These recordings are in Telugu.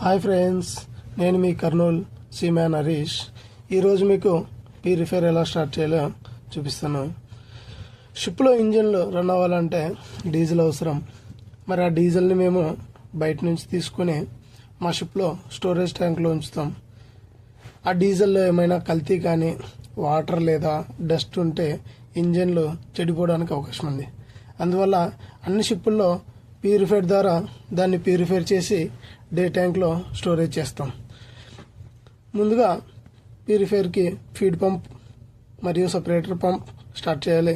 హాయ్ ఫ్రెండ్స్, నేను మీ కర్నూల్ సీమ్యాన్ హరీష్. ఈరోజు మీకు ప్యూరిఫైర్ ఎలా స్టార్ట్ చేయాలో చూపిస్తాను. షిప్లో ఇంజిన్లు రన్ అవ్వాలంటే డీజిల్ అవసరం. మరి ఆ డీజిల్ని మేము బయట నుంచి తీసుకుని మా షిప్లో స్టోరేజ్ ట్యాంక్లో ఉంచుతాం. ఆ డీజిల్లో ఏమైనా కల్తీ కానీ వాటర్ లేదా డస్ట్ ఉంటే ఇంజిన్లు చెడిపోవడానికి అవకాశం ఉంది. అందువల్ల అన్ని షిప్పుల్లో ప్యూరిఫైర్ ద్వారా దాన్ని ప్యూరిఫైర్ చేసి డే ట్యాంక్లో స్టోరేజ్ చేస్తాం. ముందుగా ప్యూరిఫైర్కి ఫీడ్ పంప్ మరియు సపరేటర్ పంప్ స్టార్ట్ చేయాలి.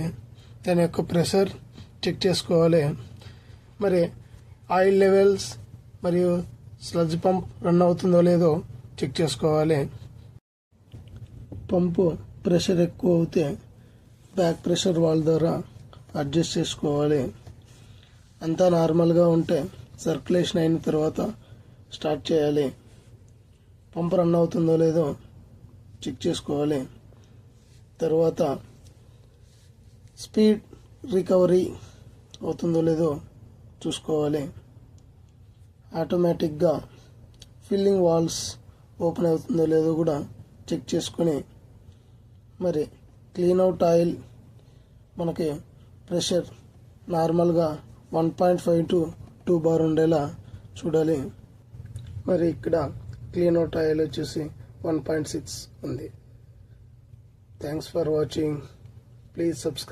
దాని యొక్క ప్రెషర్ చెక్ చేసుకోవాలి. మరి ఆయిల్ లెవెల్స్ మరియు స్లడ్జ్ పంప్ రన్ అవుతుందో లేదో చెక్ చేసుకోవాలి. పంపు ప్రెషర్ ఎక్కువ అవుతే బ్యాక్ ప్రెషర్ వాల్ ద్వారా అడ్జస్ట్ చేసుకోవాలి. అంతా నార్మల్గా ఉంటే సర్క్యులేషన్ అయిన తర్వాత స్టార్ట్ చేయాలి. పంప్ రన్ అవుతుందో లేదో చెక్ చేసుకోవాలి. తర్వాత స్పీడ్ రికవరీ అవుతుందో లేదో చూసుకోవాలి. ఆటోమేటిక్గా ఫిల్లింగ్ వాల్స్ ఓపెన్ అవుతుందో లేదో కూడా చెక్ చేసుకొని మరి క్లీన్ అవుట్ ఆయిల్ మనకి ప్రెషర్ నార్మల్గా 1.5 to 2 బార్ ఉండేలా చూడాలి. మరి ఇక్కడ క్లీన్ అవుట్ ఆయిల్ వచ్చేసి 1.6 ఉంది. Thanks for watching. Please subscribe.